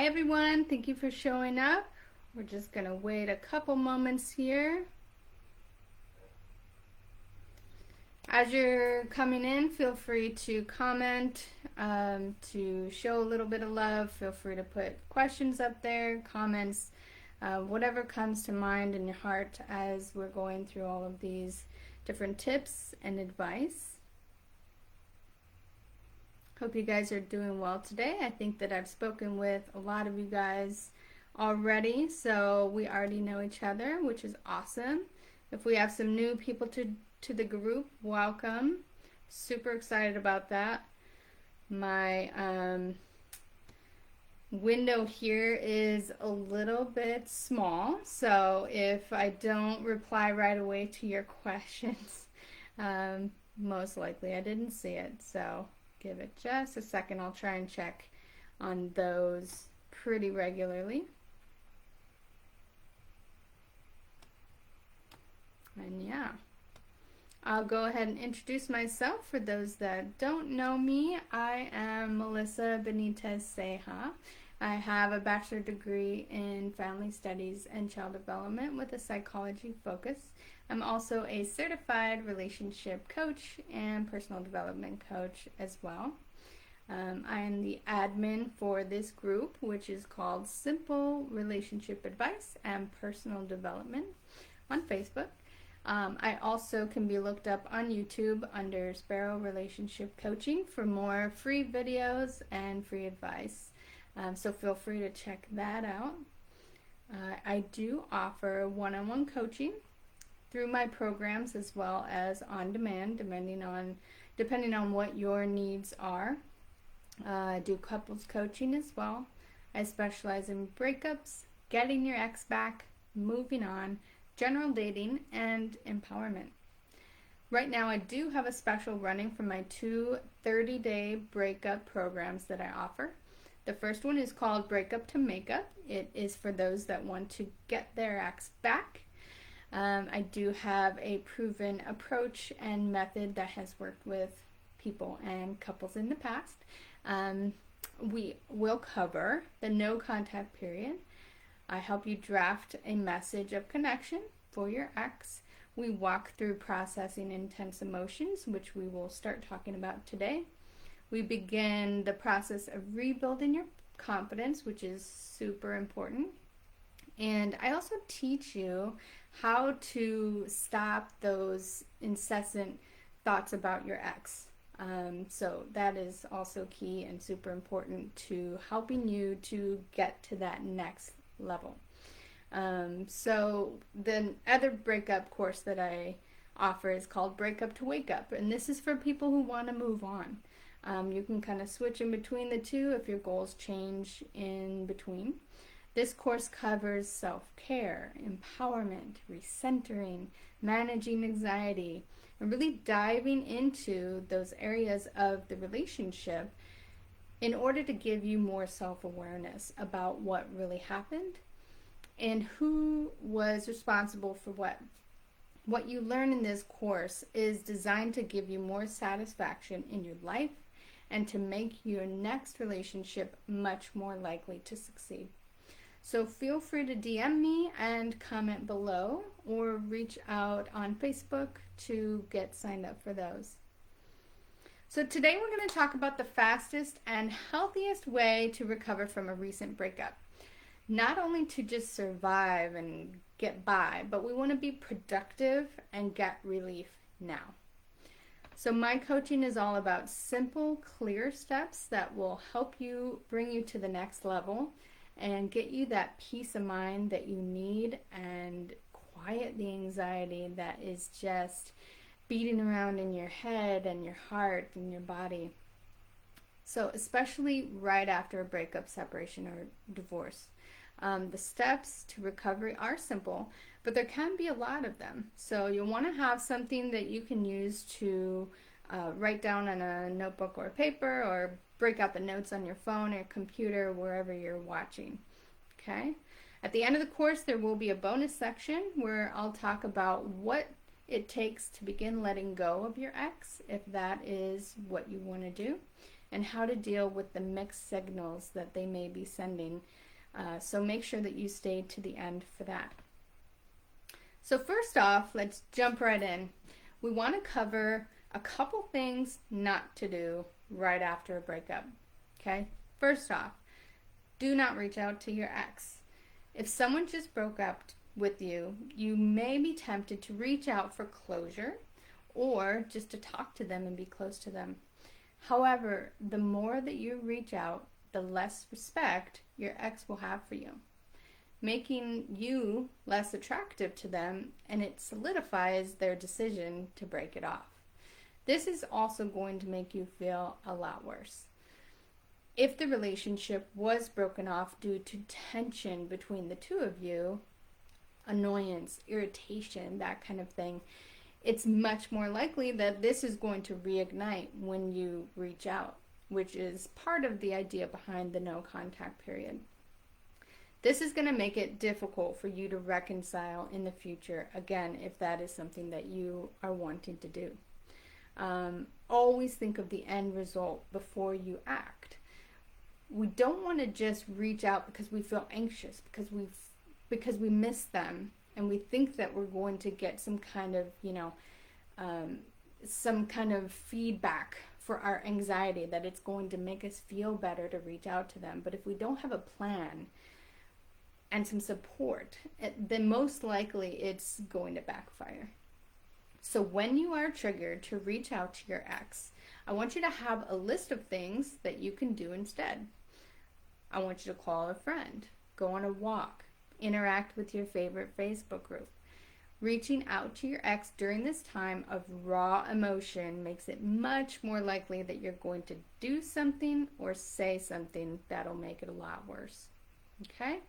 everyone, thank you for showing up. We're just going to wait a couple moments here. As you're coming in, feel free to comment, to show a little bit of love. Feel free to put questions up there, comments, whatever comes to mind in your heart as we're going through all of these different tips and advice. Hope you guys are doing well today. I think that I've spoken with a lot of you guys already, so we already know each other, which is awesome. If we have some new people to the group, welcome. Super excited about that. My window here is a little bit small, so if I don't reply right away to your questions, most likely I didn't see it, so give it just a second. I'll try and check on those pretty regularly. And yeah, I'll go ahead and introduce myself. For those that don't know me, I am Melissa Benitez Ceja. I have a bachelor degree in family studies and child development with a psychology focus. I'm also a certified relationship coach and personal development coach as well. I am the admin for this group, which is called Simple Relationship Advice and Personal Development on Facebook. I also can be looked up on YouTube under Sparrow Relationship Coaching for more free videos and free advice. So feel free to check that out. I do offer one-on-one coaching through my programs as well as on demand, depending on what your needs are. I do couples coaching as well. I specialize in breakups, getting your ex back, moving on, general dating, and empowerment. Right now I do have a special running for my 2 30-day breakup programs that I offer. The first one is called Breakup to Makeup. It is for those that want to get their ex back. I do have a proven approach and method that has worked with people and couples in the past. We will cover the no contact period. I help you draft a message of connection for your ex. We walk through processing intense emotions, which we will start talking about today. We begin the process of rebuilding your confidence, which is super important. And I also teach you how to stop those incessant thoughts about your ex. So that is also key and super important to helping you to get to that next level. So the other breakup course that I offer is called Breakup to Wake Up, and this is for people who want to move on. You can kind of switch in between the two if your goals change in between. This course covers self-care, empowerment, recentering, managing anxiety, and really diving into those areas of the relationship in order to give you more self-awareness about what really happened and who was responsible for what. What you learn in this course is designed to give you more satisfaction in your life and to make your next relationship much more likely to succeed. So feel free to DM me and comment below or reach out on Facebook to get signed up for those. So today we're going to talk about the fastest and healthiest way to recover from a recent breakup. Not only to just survive and get by, but we want to be productive and get relief now. So my coaching is all about simple, clear steps that will help you bring you to the next level and get you that peace of mind that you need and quiet the anxiety that is just beating around in your head and your heart and your body. So especially right after a breakup, separation, or divorce. The steps to recovery are simple, but there can be a lot of them. So you'll want to have something that you can use to write down on a notebook or paper, or break out the notes on your phone or computer, wherever you're watching. Okay? At the end of the course, there will be a bonus section where I'll talk about what it takes to begin letting go of your ex, if that is what you want to do. and how to deal with the mixed signals that they may be sending. So make sure that you stay to the end for that. So first off, let's jump right in. We want to cover a couple things not to do right after a breakup. Okay? First off, do not reach out to your ex. If someone just broke up with you, you may be tempted to reach out for closure or just to talk to them and be close to them. However, the more that you reach out, the less respect your ex will have for you, making you less attractive to them, and it solidifies their decision to break it off. This is also going to make you feel a lot worse. If the relationship was broken off due to tension between the two of you, annoyance, irritation, that kind of thing, it's much more likely that this is going to reignite when you reach out, which is part of the idea behind the no contact period. This is going to make it difficult for you to reconcile in the future, again, if that is something that you are wanting to do. Always think of the end result before you act. We don't want to just reach out because we feel anxious, because we miss them, and we think that we're going to get some kind of, some kind of feedback for our anxiety, that it's going to make us feel better to reach out to them. But if we don't have a plan and some support, then most likely it's going to backfire. So when you are triggered to reach out to your ex, I want you to have a list of things that you can do instead. I want you to call a friend, go on a walk, interact with your favorite Facebook group. Reaching out to your ex during this time of raw emotion makes it much more likely that you're going to do something or say something that'll make it a lot worse. Okay?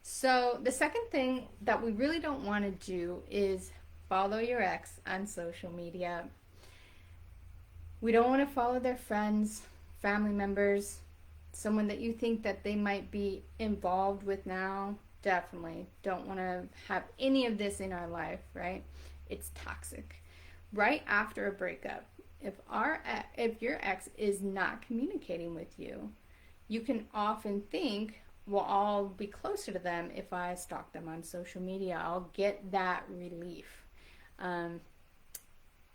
So the second thing that we really don't want to do is follow your ex on social media. We don't want to follow their friends, family members, someone that you think that they might be involved with now. Definitely don't want to have any of this in our life, right? It's toxic. Right after a breakup, if your ex is not communicating with you, you can often think, well, I'll be closer to them if I stalk them on social media. I'll get that relief.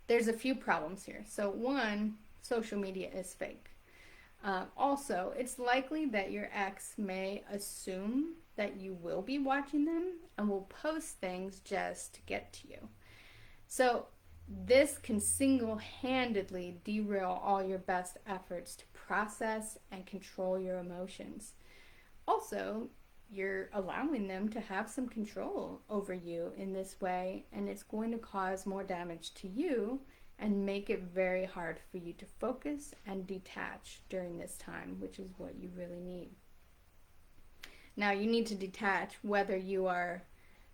There's a few problems here. So one, social media is fake. Also, it's likely that your ex may assume that you will be watching them and will post things just to get to you. So this can single-handedly derail all your best efforts to process and control your emotions. Also, you're allowing them to have some control over you in this way, and it's going to cause more damage to you and make it very hard for you to focus and detach during this time, which is what you really need. Now, you need to detach whether you are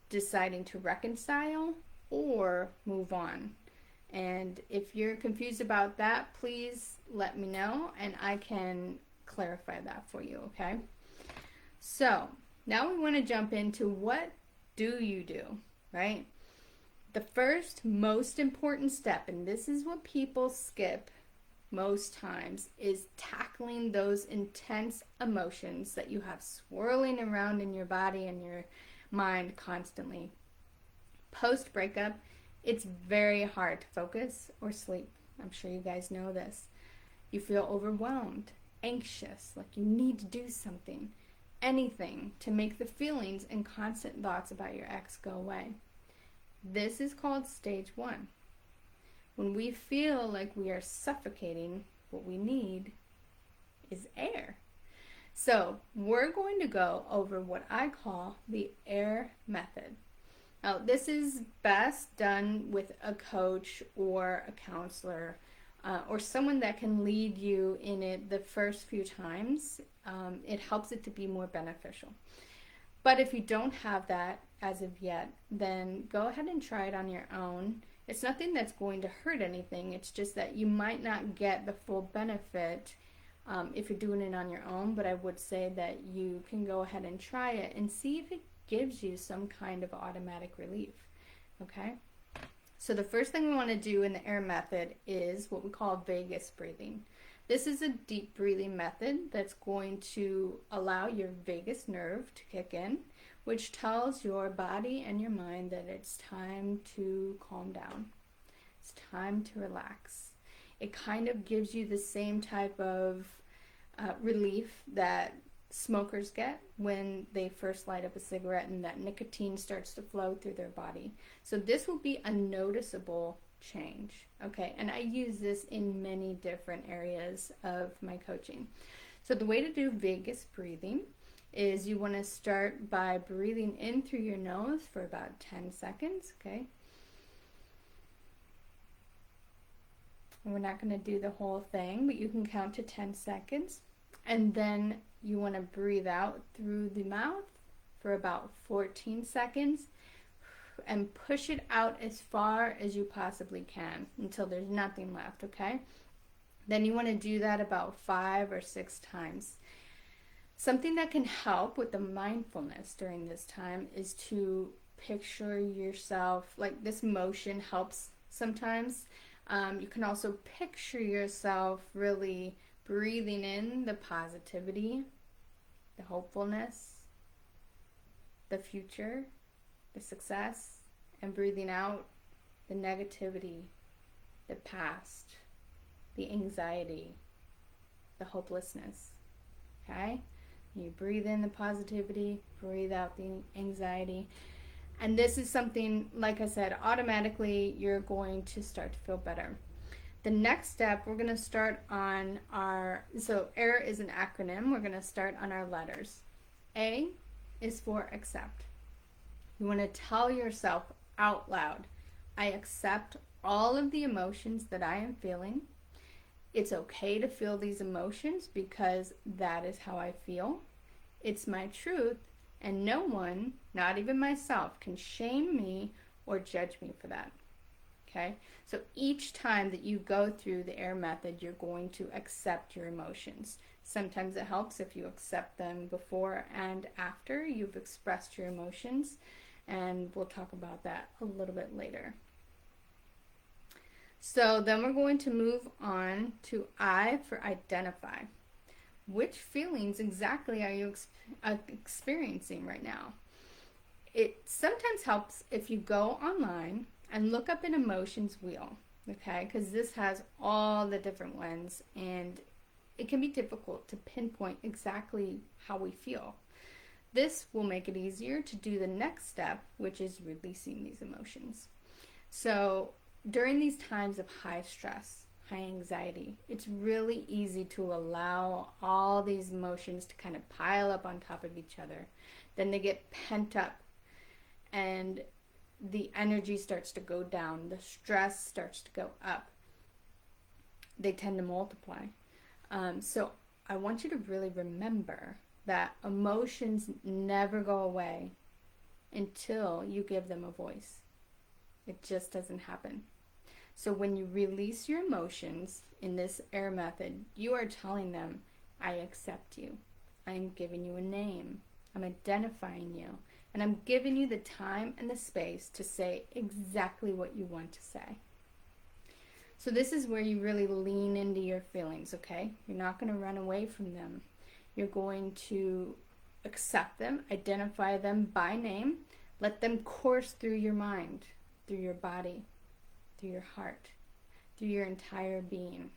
deciding to reconcile or move on. And if you're confused about that, please let me know and I can clarify that for you, okay? So, now we want to jump into what do you do, right? The first most important step, and this is what people skip most times, is tackling those intense emotions that you have swirling around in your body and your mind constantly. Post-breakup, it's very hard to focus or sleep. I'm sure you guys know this. You feel overwhelmed, anxious, like you need to do something, anything to make the feelings and constant thoughts about your ex go away. This is called stage 1. When we feel like we are suffocating, what we need is air. So we're going to go over what I call the air method. Now, this is best done with a coach or a counselor or someone that can lead you in it the first few times. It helps it to be more beneficial. But if you don't have that as of yet, then go ahead and try it on your own. It's nothing that's going to hurt anything. It's just that you might not get the full benefit if you're doing it on your own. But I would say that you can go ahead and try it and see if it gives you some kind of automatic relief. Okay? So the first thing we want to do in the air method is what we call vagus breathing. This is a deep breathing method that's going to allow your vagus nerve to kick in, which tells your body and your mind that it's time to calm down. It's time to relax. It kind of gives you the same type of relief that smokers get when they first light up a cigarette and that nicotine starts to flow through their body. So this will be a noticeable change, okay? And I use this in many different areas of my coaching. So the way to do vagus breathing is you want to start by breathing in through your nose for about 10 seconds, okay? And we're not going to do the whole thing, but you can count to 10 seconds. And then you want to breathe out through the mouth for about 14 seconds and push it out as far as you possibly can until there's nothing left, okay? Then you want to do that about 5 or 6 times. Something that can help with the mindfulness during this time is to picture yourself, like this motion helps sometimes. You can also picture yourself really breathing in the positivity, the hopefulness, the future, the success, and breathing out the negativity, the past, the anxiety, the hopelessness. Okay? You breathe in the positivity, breathe out the anxiety. And this is something, like I said, automatically you're going to start to feel better. The next step, we're going to start on so AIR is an acronym. We're going to start on our letters. A is for accept. You want to tell yourself out loud, I accept all of the emotions that I am feeling. It's okay to feel these emotions because that is how I feel. It's my truth, and no one, not even myself, can shame me or judge me for that. Okay? So each time that you go through the AIR method, you're going to accept your emotions. Sometimes it helps if you accept them before and after you've expressed your emotions, and we'll talk about that a little bit later. So then we're going to move on to I for identify. Which feelings exactly are you experiencing right now? It sometimes helps if you go online and look up an emotions wheel, okay? Because this has all the different ones, and it can be difficult to pinpoint exactly how we feel. This will make it easier to do the next step, which is releasing these emotions. So during these times of high stress, high anxiety, it's really easy to allow all these emotions to kind of pile up on top of each other. Then they get pent up and the energy starts to go down. The stress starts to go up. They tend to multiply. So I want you to really remember that emotions never go away until you give them a voice. It just doesn't happen. So when you release your emotions in this AIR method, you are telling them, I accept you. I'm giving you a name. I'm identifying you. And I'm giving you the time and the space to say exactly what you want to say. So this is where you really lean into your feelings, okay? You're not going to run away from them. You're going to accept them, identify them by name, let them course through your mind, through your body, through your heart, through your entire being.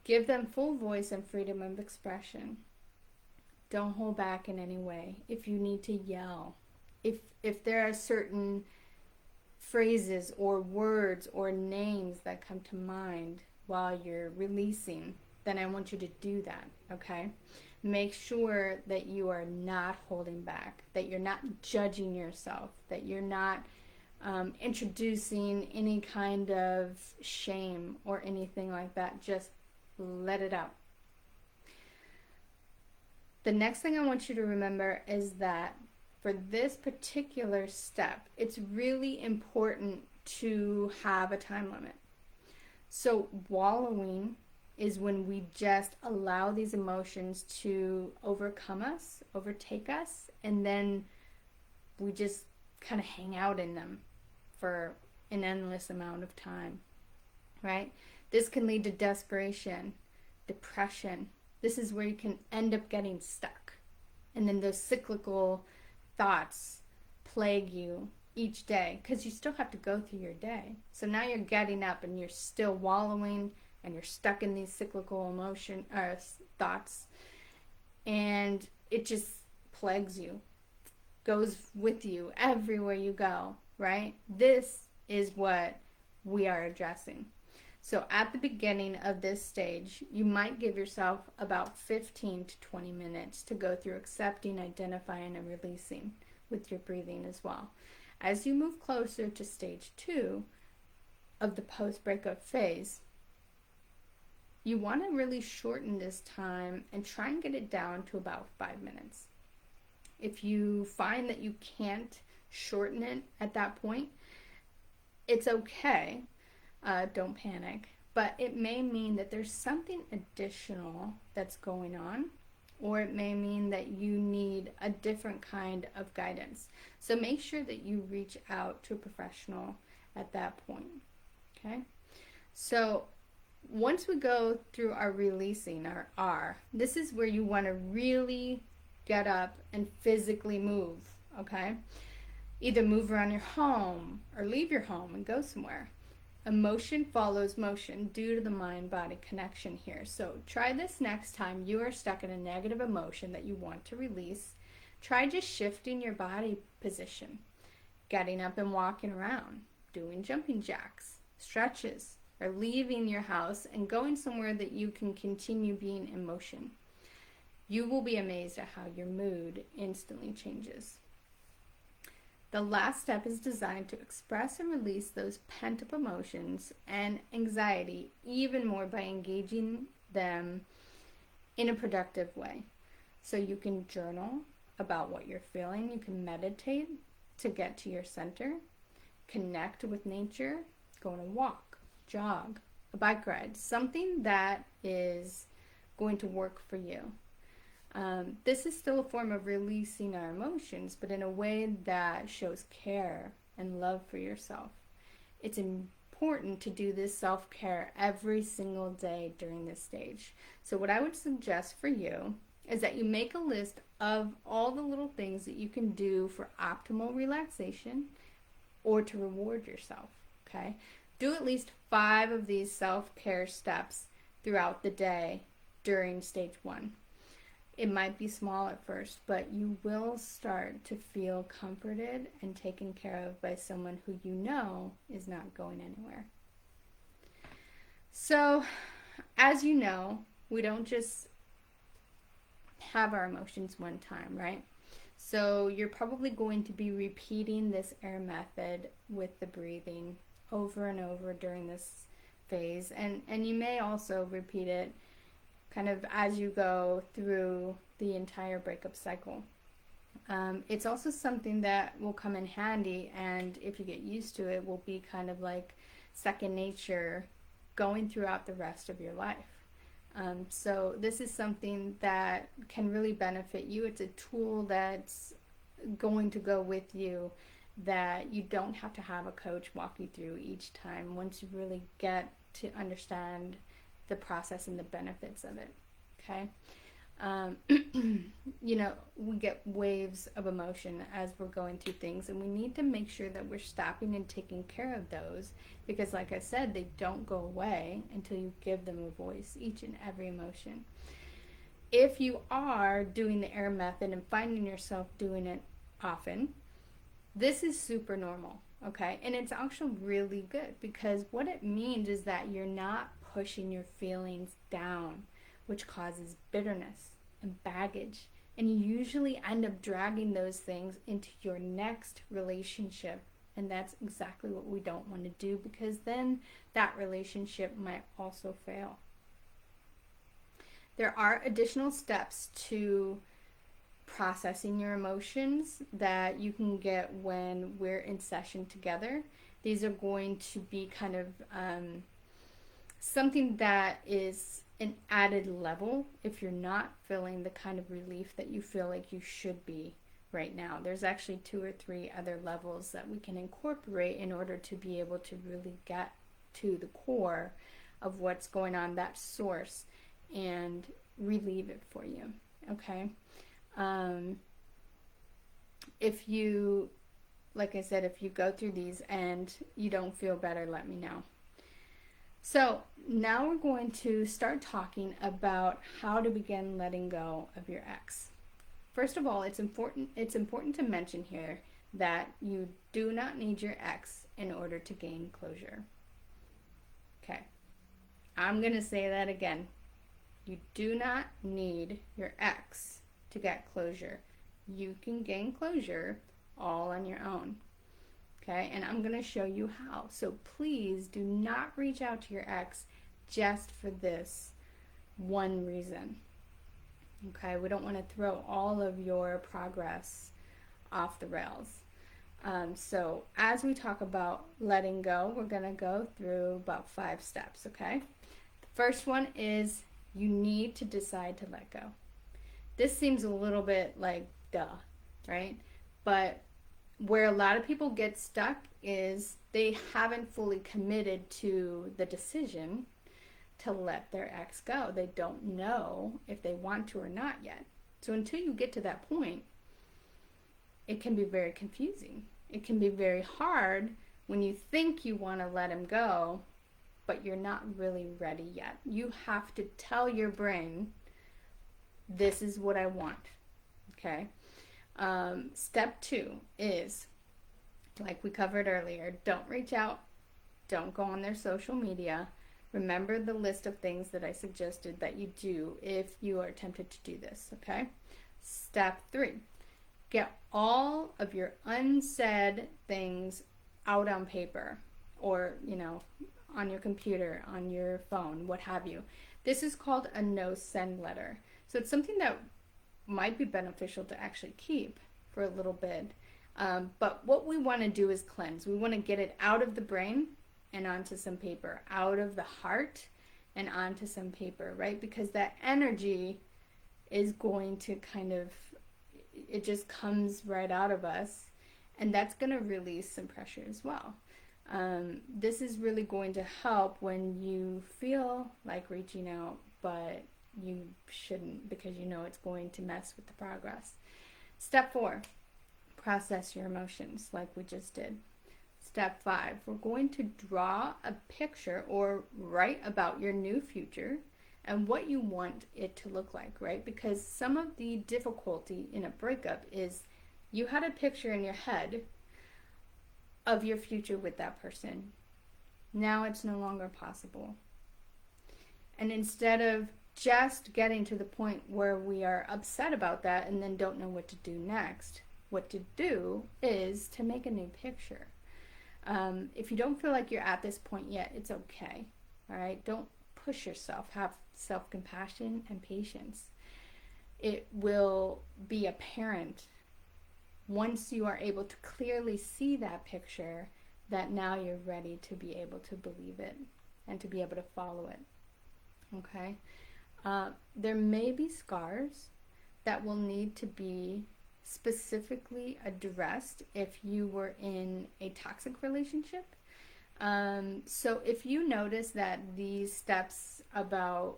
Give them full voice and freedom of expression. Don't hold back in any way. If you need to yell, if there are certain phrases or words or names that come to mind while you're releasing, then I want you to do that, okay? Make sure that you are not holding back, that you're not judging yourself, that you're not introducing any kind of shame or anything like that. Just let it out. The next thing I want you to remember is that for this particular step, it's really important to have a time limit. So wallowing is when we just allow these emotions to overcome us, overtake us, and then we just kind of hang out in them for an endless amount of time, right? This can lead to desperation. depression. This is where you can end up getting stuck. And then those cyclical thoughts plague you each day because you still have to go through your day. So now you're getting up and you're still wallowing and you're stuck in these cyclical thoughts, and it just plagues you, goes with you everywhere you go, right? This is what we are addressing. So at the beginning of this stage, you might give yourself about 15 to 20 minutes to go through accepting, identifying, and releasing with your breathing as well. As you move closer to stage 2 of the post-breakup phase, you want to really shorten this time and try and get it down to about 5 minutes. If you find that you can't shorten it at that point, it's okay. Don't panic. But it may mean that there's something additional that's going on, or it may mean that you need a different kind of guidance. So make sure that you reach out to a professional at that point. Okay? So once we go through our releasing, our R, this is where you want to really get up and physically move, okay? Either move around your home or leave your home and go somewhere. Emotion follows motion due to the mind-body connection here. So try this next time you are stuck in a negative emotion that you want to release. Try just shifting your body position, getting up and walking around, doing jumping jacks, stretches, or leaving your house and going somewhere that you can continue being in motion. You will be amazed at how your mood instantly changes. The last step is designed to express and release those pent-up emotions and anxiety even more by engaging them in a productive way. So you can journal about what you're feeling. You can meditate to get to your center, connect with nature, go on a walk, jog, a bike ride, something that is going to work for you. This is still a form of releasing our emotions, but in a way that shows care and love for yourself. It's important to do this self-care every single day during this stage. So what I would suggest for you is that you make a list of all the little things that you can do for optimal relaxation or to reward yourself, okay? Do at least 5 of these self-care steps throughout the day during stage 1. It might be small at first, but you will start to feel comforted and taken care of by someone who you know is not going anywhere. So, as you know, we don't just have our emotions one time, right? So you're probably going to be repeating this air method with the breathing over and over during this phase, and you may also repeat it kind of as you go through the entire breakup cycle. It's also something that will come in handy, and if you get used to it, will be kind of like second nature going throughout the rest of your life. So this is something that can really benefit you. It's a tool that's going to go with you that you don't have to have a coach walk you through each time once you really get to understand the process and the benefits of it, okay? You know, we get waves of emotion as we're going through things, and we need to make sure that we're stopping and taking care of those because, like I said, they don't go away until you give them a voice, each and every emotion. If you are doing the air method and finding yourself doing it often, this is super normal, okay? And it's actually really good because what it means is that you're not pushing your feelings down, which causes bitterness and baggage. And you usually end up dragging those things into your next relationship. And that's exactly what we don't want to do because then that relationship might also fail. There are additional steps to processing your emotions that you can get when we're in session together. These are going to be kind of something that is an added level if you're not feeling the kind of relief that you feel like you should be right now. There's actually 2 or 3 other levels that we can incorporate in order to be able to really get to the core of what's going on, that source, and relieve it for you, okay? If you, like I said, if you go through these and you don't feel better, let me know. So now we're going to start talking about how to begin letting go of your ex. First of all, it's important to mention here that you do not need your ex in order to gain closure. Okay. I'm going to say that again. You do not need your ex to get closure. You can gain closure all on your own. Okay, and I'm going to show you how. So please do not reach out to your ex just for this one reason. Okay, we don't want to throw all of your progress off the rails. So as we talk about letting go, we're going to go through about 5 steps, okay? The first one is you need to decide to let go. This seems a little bit like duh, right? But where a lot of people get stuck is they haven't fully committed to the decision to let their ex go. They don't know if they want to or not yet. So until you get to that point, it can be very confusing. It can be very hard when you think you want to let him go, but you're not really ready yet. You have to tell your brain, this is what I want, okay? Step 2 is, like we covered earlier, don't reach out, don't go on their social media. Remember the list of things that I suggested that you do if you are tempted to do this, okay? Step 3, get all of your unsaid things out on paper or, on your computer, on your phone, what have you. This is called a no-send letter. So it's something that might be beneficial to actually keep for a little bit. But what we want to do is cleanse. We want to get it out of the brain and onto some paper, out of the heart and onto some paper, right? Because that energy is going to it just comes right out of us, and that's going to release some pressure as well. This is really going to help when you feel like reaching out, but you shouldn't because it's going to mess with the progress. Step 4, process your emotions like we just did. Step 5, we're going to draw a picture or write about your new future and what you want it to look like, right? Because some of the difficulty in a breakup is you had a picture in your head of your future with that person. Now it's no longer possible. And instead of just getting to the point where we are upset about that and then don't know what to do next, what to do is to make a new picture. If you don't feel like you're at this point yet, it's okay. All right? Don't push yourself. Have self-compassion and patience. It will be apparent once you are able to clearly see that picture that now you're ready to be able to believe it and to be able to follow it. Okay? There may be scars that will need to be specifically addressed if you were in a toxic relationship. So if you notice that these steps about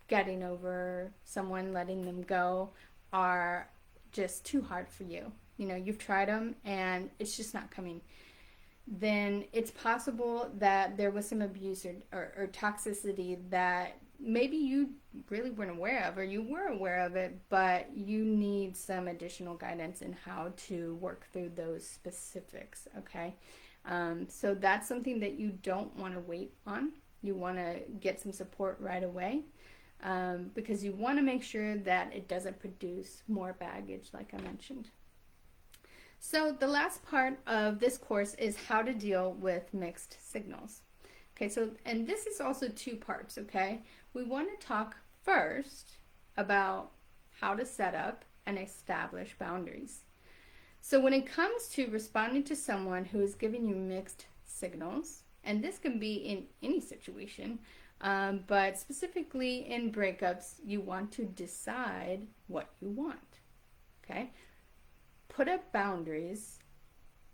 getting over someone, letting them go, are just too hard for you, you've tried them and it's just not coming, then it's possible that there was some abuse or toxicity that maybe you really weren't aware of, or you were aware of it, but you need some additional guidance in how to work through those specifics, okay? So that's something that you don't want to wait on. You want to get some support right away, because you want to make sure that it doesn't produce more baggage, like I mentioned. So the last part of this course is how to deal with mixed signals. Okay, so, and this is also 2 parts, okay? We want to talk first about how to set up and establish boundaries. So when it comes to responding to someone who is giving you mixed signals, and this can be in any situation, but specifically in breakups, you want to decide what you want, okay? Put up boundaries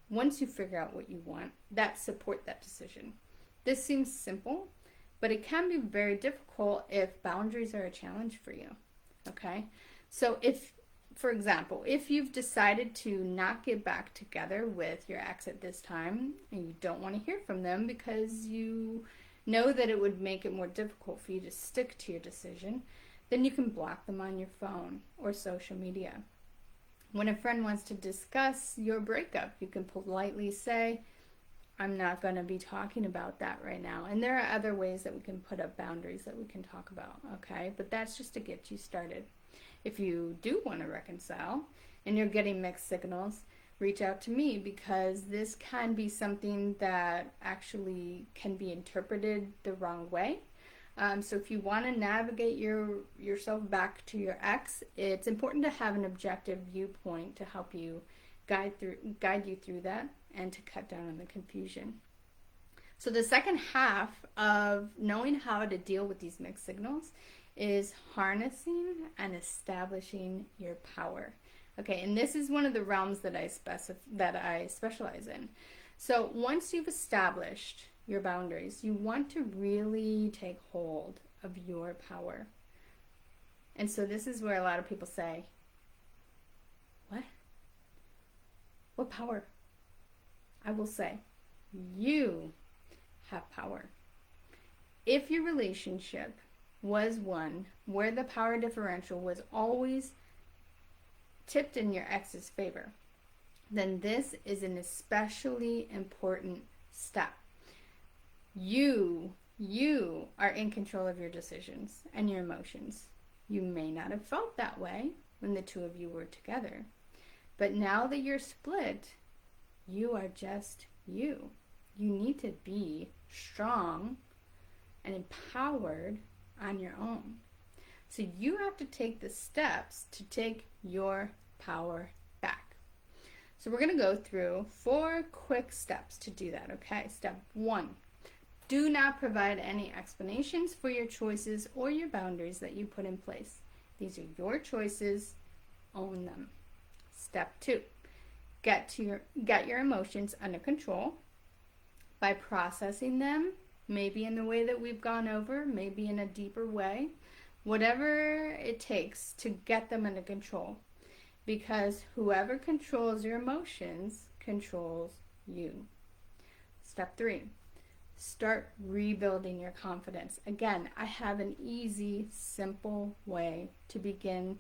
once you figure out what you want that support that decision. This seems simple, but it can be very difficult if boundaries are a challenge for you. Okay? So if, for example, if you've decided to not get back together with your ex at this time and you don't want to hear from them because you know that it would make it more difficult for you to stick to your decision, then you can block them on your phone or social media. When a friend wants to discuss your breakup, you can politely say, I'm not going to be talking about that right now. And there are other ways that we can put up boundaries that we can talk about, okay? But that's just to get you started. If you do want to reconcile and you're getting mixed signals, reach out to me, because this can be something that actually can be interpreted the wrong way. So if you want to navigate yourself back to your ex, it's important to have an objective viewpoint to help you guide you through that and to cut down on the confusion. So the second half of knowing how to deal with these mixed signals is harnessing and establishing your power. Okay, and this is one of the realms that I specialize in. So once you've established your boundaries, you want to really take hold of your power. And so this is where a lot of people say, what? What power? I will say, you have power. If your relationship was one where the power differential was always tipped in your ex's favor, then this is an especially important step. You are in control of your decisions and your emotions. You may not have felt that way when the two of you were together, but now that you're split, you are just you. You need to be strong and empowered on your own. So you have to take the steps to take your power back. So we're going to go through 4 quick steps to do that, okay? Step 1, do not provide any explanations for your choices or your boundaries that you put in place. These are your choices, own them. Step 2, get your emotions under control by processing them, maybe in the way that we've gone over, maybe in a deeper way, whatever it takes to get them under control. Because whoever controls your emotions controls you. Step 3, start rebuilding your confidence. Again, I have an easy, simple way to begin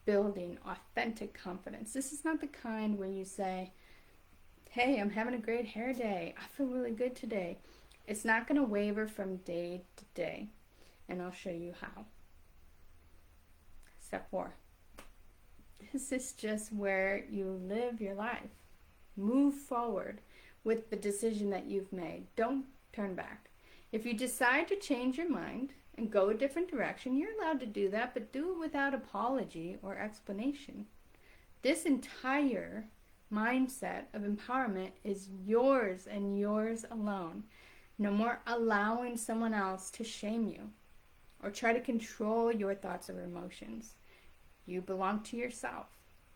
building authentic confidence. This is not the kind where you say, hey, I'm having a great hair day. I feel really good today. It's not going to waver from day to day. And I'll show you how. Step 4. This is just where you live your life. Move forward with the decision that you've made. Don't turn back. If you decide to change your mind and go a different direction, you're allowed to do that, but do it without apology or explanation. This entire mindset of empowerment is yours and yours alone. No more allowing someone else to shame you or try to control your thoughts or emotions. You belong to yourself,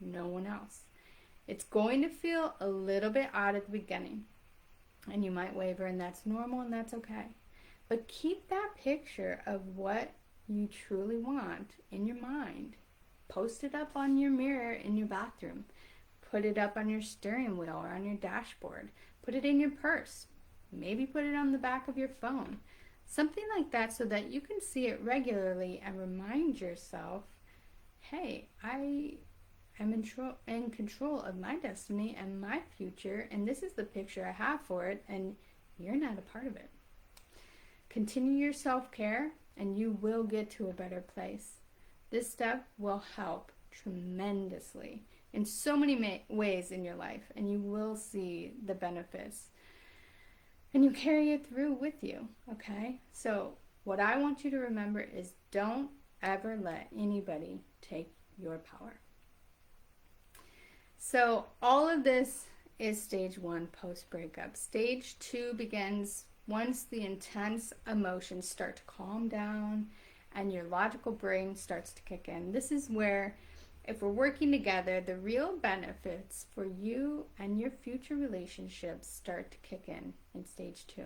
no one else. It's going to feel a little bit odd at the beginning, and you might waver, and that's normal and that's okay. But keep that picture of what you truly want in your mind. Post it up on your mirror in your bathroom. Put it up on your steering wheel or on your dashboard. Put it in your purse. Maybe put it on the back of your phone. Something like that, so that you can see it regularly and remind yourself, hey, I am in control of my destiny and my future, and this is the picture I have for it, and you're not a part of it. Continue your self-care, and you will get to a better place. This step will help tremendously in so many ways in your life, and you will see the benefits. And you carry it through with you, okay? So what I want you to remember is, don't ever let anybody take your power. So all of this is stage 1, post-breakup. Stage 2 begins once the intense emotions start to calm down and your logical brain starts to kick in. This is where, if we're working together, the real benefits for you and your future relationships start to kick in stage 2.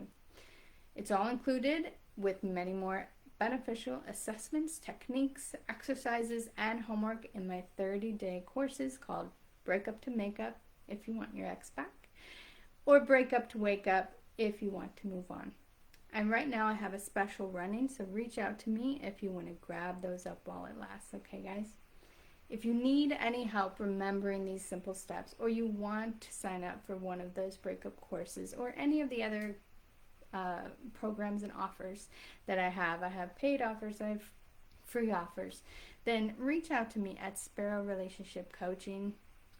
It's all included with many more beneficial assessments, techniques, exercises, and homework in my 30-day courses called Breakup to Makeup if you want your ex back, or Breakup to Wake Up if you want to move on. And right now I have a special running, so reach out to me if you want to grab those up while it lasts, okay guys? If you need any help remembering these simple steps, or you want to sign up for one of those breakup courses or any of the other programs and offers that I have paid offers, I have free offers, then reach out to me at Sparrow Relationship Coaching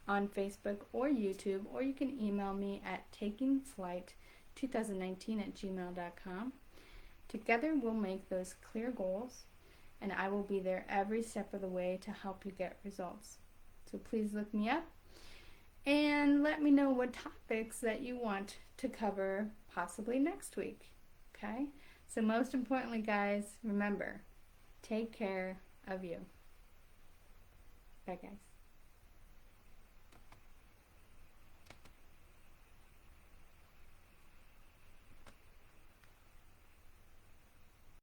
on Facebook or YouTube, or you can email me at takingflight2019@gmail.com. Together we'll make those clear goals, and I will be there every step of the way to help you get results. So please look me up and let me know what topics that you want to cover possibly next week. Okay? So most importantly, guys, remember, take care of you. Bye, guys.